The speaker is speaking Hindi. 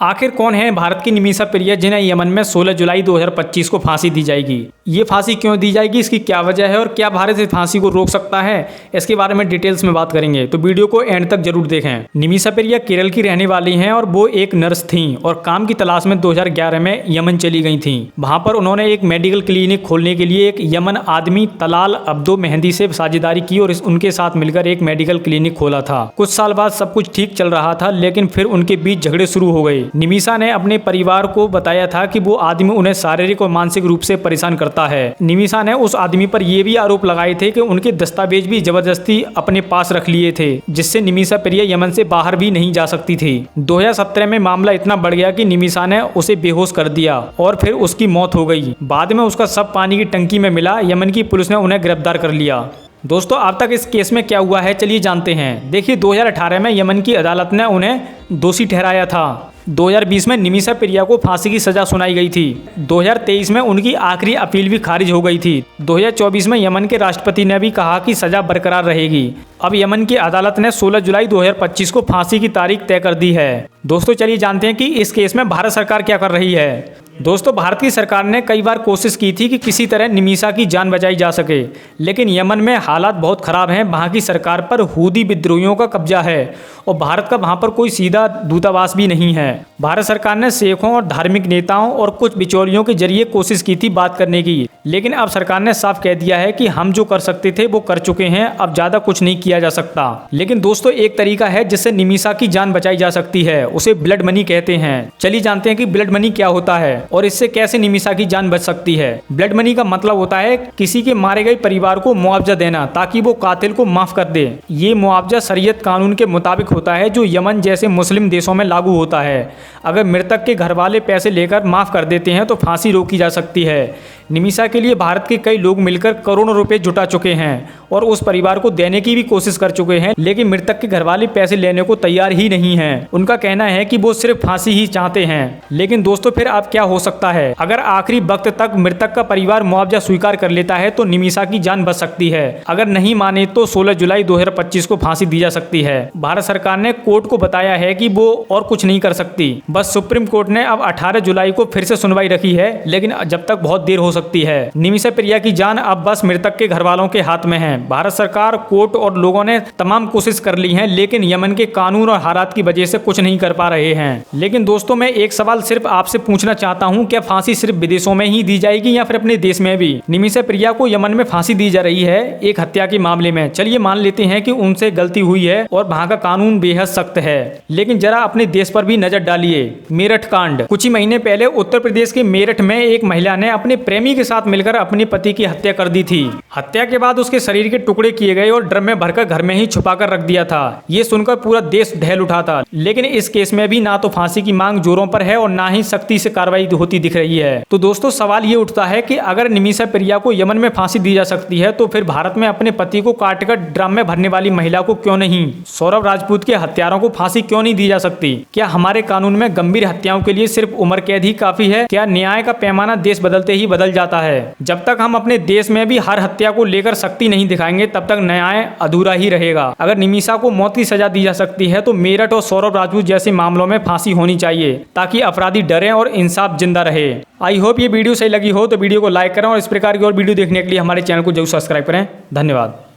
आखिर कौन है भारत की निमिषा प्रिया जिन्हें यमन में 16 जुलाई 2025 को फांसी दी जाएगी? ये फांसी क्यों दी जाएगी, इसकी क्या वजह है और क्या भारत इस फांसी को रोक सकता है, इसके बारे में डिटेल्स में बात करेंगे, तो वीडियो को एंड तक जरूर देखें। निमिषा प्रिया केरल की रहने वाली हैं और वो एक नर्स थीं और काम की तलाश में 2011 में यमन चली गई थीं। वहां पर उन्होंने एक मेडिकल क्लिनिक खोलने के लिए एक यमन आदमी तलाल अब्दो मेहंदी से साझेदारी की और उनके साथ मिलकर एक मेडिकल क्लिनिक खोला था। कुछ साल बाद सब कुछ ठीक चल रहा था, लेकिन फिर उनके बीच झगड़े शुरू हो गए। निमिषा ने अपने परिवार को बताया था कि वो आदमी उन्हें शारीरिक और मानसिक रूप से परेशान करता है। निमिषा ने उस आदमी पर यह भी आरोप लगाए थे कि उनके दस्तावेज भी जबरदस्ती अपने पास रख लिए थे, जिससे निमिषा प्रिया यमन से बाहर भी नहीं जा सकती थी। 2017 में मामला इतना बढ़ गया कि निमिषा ने उसे बेहोश कर दिया और फिर उसकी मौत हो गई। बाद में उसका शव पानी की टंकी में मिला। यमन की पुलिस ने उन्हें गिरफ्तार कर लिया। दोस्तों, अब तक इस केस में क्या हुआ है, चलिए जानते हैं। देखिए, 2018 में यमन की अदालत ने उन्हें दोषी ठहराया था। 2020 में निमिषा प्रिया को फांसी की सजा सुनाई गई थी। 2023 में उनकी आखिरी अपील भी खारिज हो गई थी। 2024 में यमन के राष्ट्रपति ने भी कहा कि सजा बरकरार रहेगी। अब यमन की अदालत ने 16 जुलाई 2025 को फांसी की तारीख तय कर दी है। दोस्तों, चलिए जानते हैं कि इस केस में भारत सरकार क्या कर रही है। दोस्तों, भारत की सरकार ने कई बार कोशिश की थी कि किसी तरह निमिषा की जान बचाई जा सके, लेकिन यमन में हालात बहुत खराब हैं। वहां की सरकार पर हूदी विद्रोहियों का कब्जा है और भारत का वहां पर कोई सीधा दूतावास भी नहीं है। भारत सरकार ने शेखों और धार्मिक नेताओं और कुछ बिचौलियों के जरिए कोशिश की थी बात करने की, लेकिन अब सरकार ने साफ कह दिया है कि हम जो कर सकते थे वो कर चुके हैं, अब ज्यादा कुछ नहीं किया जा सकता। लेकिन दोस्तों, एक तरीका है जिससे निमिषा की जान बचाई जा सकती है, उसे ब्लड मनी कहते हैं। चलिए जानते हैं कि ब्लड मनी क्या होता है और इससे कैसे निमिषा की जान बच सकती है। ब्लड मनी का मतलब होता है किसी के मारे गए परिवार को मुआवजा देना ताकि वो कातिल को माफ कर दे। ये मुआवजा शरीयत कानून के मुताबिक होता है, जो यमन जैसे मुस्लिम देशों में लागू होता है। अगर मृतक के घर वाले पैसे लेकर माफ कर देते हैं तो फांसी रोकी जा सकती है। निमिषा के लिए भारत के कई लोग मिलकर करोड़ों रुपए जुटा चुके हैं और उस परिवार को देने की भी कोशिश कर चुके हैं, लेकिन मृतक के घर वाले पैसे लेने को तैयार ही नहीं हैं। उनका कहना है कि वो सिर्फ फांसी ही चाहते हैं। लेकिन दोस्तों, फिर अब क्या हो सकता है? अगर आखिरी वक्त तक मृतक का परिवार मुआवजा स्वीकार कर लेता है तो निमिषा की जान बच सकती है। अगर नहीं माने तो 16 जुलाई 2025 को फांसी दी जा सकती है। भारत सरकार ने कोर्ट को बताया है कि वो और कुछ नहीं कर सकती। बस सुप्रीम कोर्ट ने अब 18 जुलाई को फिर से सुनवाई रखी है, लेकिन जब तक बहुत देर हो सकती है। निमिषा प्रिया की जान अब बस मृतक के घर वालों के हाथ में है। भारत सरकार, कोर्ट और लोगों ने तमाम कोशिश कर ली है, लेकिन यमन के कानून और हालात की वजह से कुछ नहीं कर पा रहे हैं। लेकिन दोस्तों, मैं एक सवाल सिर्फ आपसे पूछना चाहता हूँ, क्या फांसी सिर्फ विदेशों में ही दी जाएगी या फिर अपने देश में भी? निमिषा प्रिया को यमन में फांसी दी जा रही है एक हत्या के मामले में। चलिए मान लेते हैं कि उनसे गलती हुई है और वहाँ का कानून बेहद सख्त है, लेकिन जरा अपने देश पर भी नजर डालिए। मेरठ कांड। कुछ ही महीने पहले उत्तर प्रदेश के मेरठ में एक महिला ने अपने प्रेमी के साथ मिलकर अपने पति की हत्या कर दी थी। हत्या के बाद उसके शरीर के टुकड़े किए गए और ड्रम में भरकर घर में ही छुपाकर रख दिया था। ये सुनकर पूरा देश दहल उठा था। लेकिन इस केस में भी ना तो फांसी की मांग जोरों पर है और ना ही सख्ती से कार्रवाई होती दिख रही है। तो दोस्तों, सवाल ये उठता है कि अगर निमिषा प्रिया को यमन में फांसी दी जा सकती है तो फिर भारत में अपने पति को काटकर ड्रम में भरने वाली महिला को क्यों नहीं? सौरभ राजपूत के हत्यारों को फांसी क्यों नहीं दी जा सकती? क्या हमारे कानून में गंभीर हत्याओं के लिए सिर्फ उम्र कैद ही काफी है? क्या न्याय का पैमाना देश बदलते ही बदल जाता है? जब तक हम अपने देश में भी हर हत्या को लेकर सख्ती नहीं दिखाएंगे, तब तक न्याय अधूरा ही रहेगा। अगर निमिषा को मौत की सजा दी जा सकती है तो मेरठ और सौरभ राजपूत जैसे मामलों में फांसी होनी चाहिए, ताकि अपराधी डरें और इंसाफ जिंदा रहे। आई होप ये वीडियो सही लगी हो तो वीडियो को लाइक करें और इस प्रकार की और वीडियो देखने के लिए हमारे चैनल को जरूर सब्सक्राइब करें। धन्यवाद।